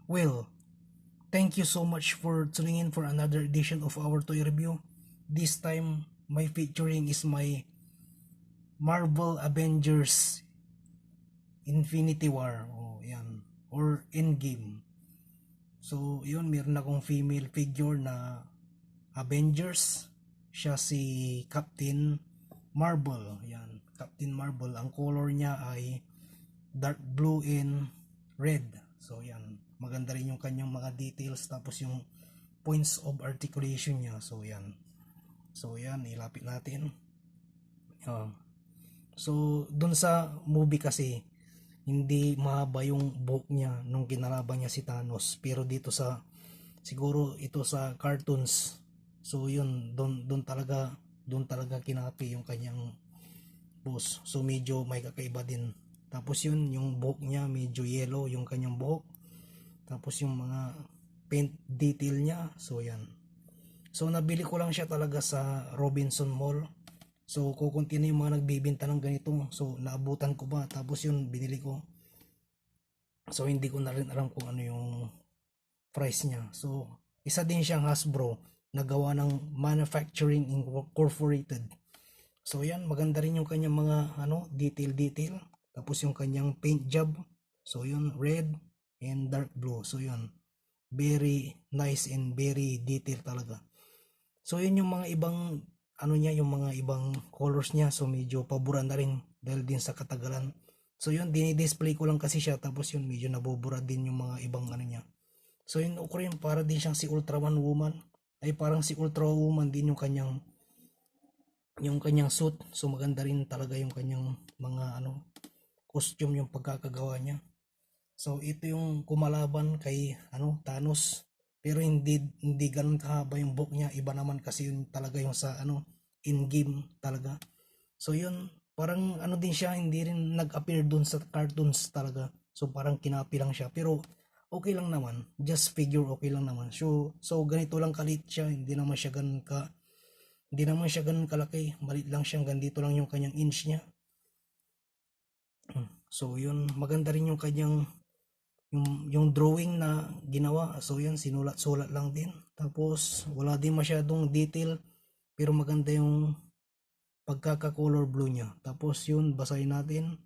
Well, thank you so much for tuning in for another edition of our toy review. This time, my featuring is my Marvel Avengers Infinity War. Oh, yan. Or Endgame. So, yun, meron akong female figure na Avengers. Siya si Captain Marvel. Yan, Captain Marvel. Ang color niya ay dark blue and red. So, yan. Maganda rin yung kanyang mga details. Tapos yung points of articulation niya. So, yan. So, yan. Ilapit natin. So, dun sa movie kasi, hindi mahaba yung buhok niya nung kinalaban niya si Thanos. Pero dito sa, siguro ito sa cartoons. So, yun. Dun talaga kinapi yung kanyang boss. So, medyo may kakaiba din. Tapos yun, yung buhok niya, medyo yellow yung kanyang buhok. Tapos yung mga paint detail niya. So, yan. So, nabili ko lang siya talaga sa Robinson Mall. So, kukunti na yung mga nagbibenta ng ganito. So, naabutan ko ba? Tapos yun, binili ko. So, hindi ko na rin alam kung ano yung price niya. So, isa din siyang Hasbro na gawa ng Manufacturing Incorporated. So, yan. Maganda rin yung kanyang mga detail. Tapos yung kanyang paint job. So, yun, red and dark blue. So, yun. Very nice and very detail talaga. So, yun yung mga ibang yung mga ibang colors niya. So, medyo pabura na rin dahil din sa katagalan. So, yun, dinidisplay ko lang kasi siya. Tapos yun, medyo nabubura din yung mga ibang niya. So, yun, okay rin, para din siyang si Ultraman Woman. Ay, parang si Ultra Woman din yung kanyang suit. So, maganda rin talaga yung kanyang mga costume, yung pagkakagawa niya. So, ito yung kumalaban kay Thanos. Pero hindi ganun kahaba yung buhok niya. Iba naman kasi yun talaga yung sa in-game talaga. So, yun, parang din siya, hindi rin nag-appear dun sa cartoons talaga. So, parang kinapi lang siya. Pero okay lang naman. Just figure, okay lang naman. So ganito lang kalit siya. Hindi naman siya ganun kalaki. Malit lang siya. Ganito lang yung kanyang inch niya. So, yun, maganda rin yung kanyang yung drawing na ginawa. So, yan, sinulat-sulat lang din. Tapos, wala din masyadong detail. Pero maganda yung pagkaka-color blue niya. Tapos, yun, basahin natin.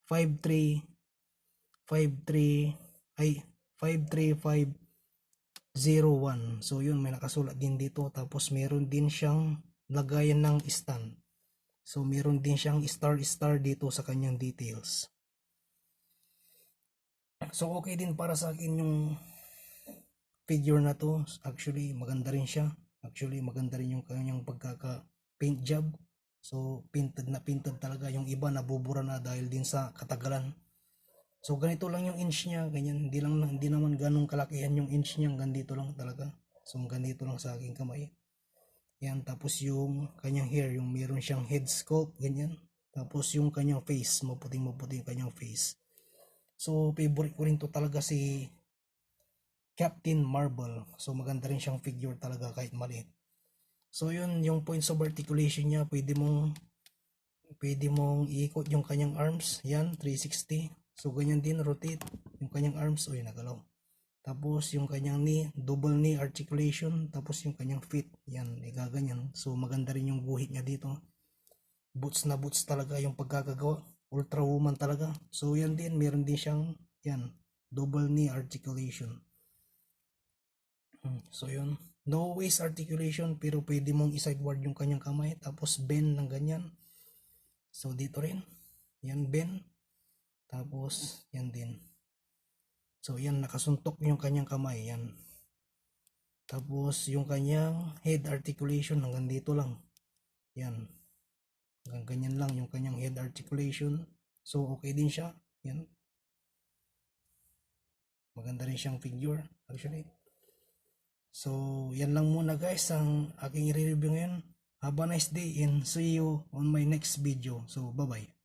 53501. So, yun, may nakasulat din dito. Tapos, meron din siyang lagayan ng stand. So, meron din siyang star dito sa kanyang details. So, okay din para sa akin yung figure na to. Actually, maganda rin siya. Actually, maganda rin yung kanyang pagkaka-paint job. So, painted talaga. Yung iba nabubura na dahil din sa katagalan. So, ganito lang yung inch niya. Ganyan. Hindi naman ganong kalakihan yung inch niya. Ganito lang talaga. So, ganito lang sa aking kamay. Yan. Tapos yung kanyang hair. Yung meron siyang head sculpt. Ganyan. Tapos yung kanyang face. Maputing yung kanyang face. So, favorite ko rin to talaga si Captain Marvel. So, maganda rin siyang figure talaga kahit maliit. So, yun, yung points of articulation niya, pwede mong iikot yung kanyang arms. Yan, 360. So, ganyan din, rotate yung kanyang arms. Uy, nagalaw. Tapos, yung kanyang knee, double knee articulation. Tapos, yung kanyang feet. Yan, igaganyan. So, maganda rin yung guhit niya dito. Boots na boots talaga yung pagkakagawa. Ultra Woman talaga. So, yan din, meron din siyang, yan, double knee articulation. So, yun. No waist articulation, pero pwede mong i-sideward yung kanyang kamay. Tapos, bend ng ganyan. So, dito rin. Yan, bend. Tapos, yan din. So, yan, nakasuntok yung kanyang kamay. Yan. Tapos, yung kanyang head articulation, hanggang dito lang. Yan. Hanggang ganyan lang yung kanyang head articulation. So, okay din siya. Yan. Maganda rin siyang figure, actually. So, yan lang muna guys ang aking i-review ngayon. Have a nice day and see you on my next video. So, bye-bye.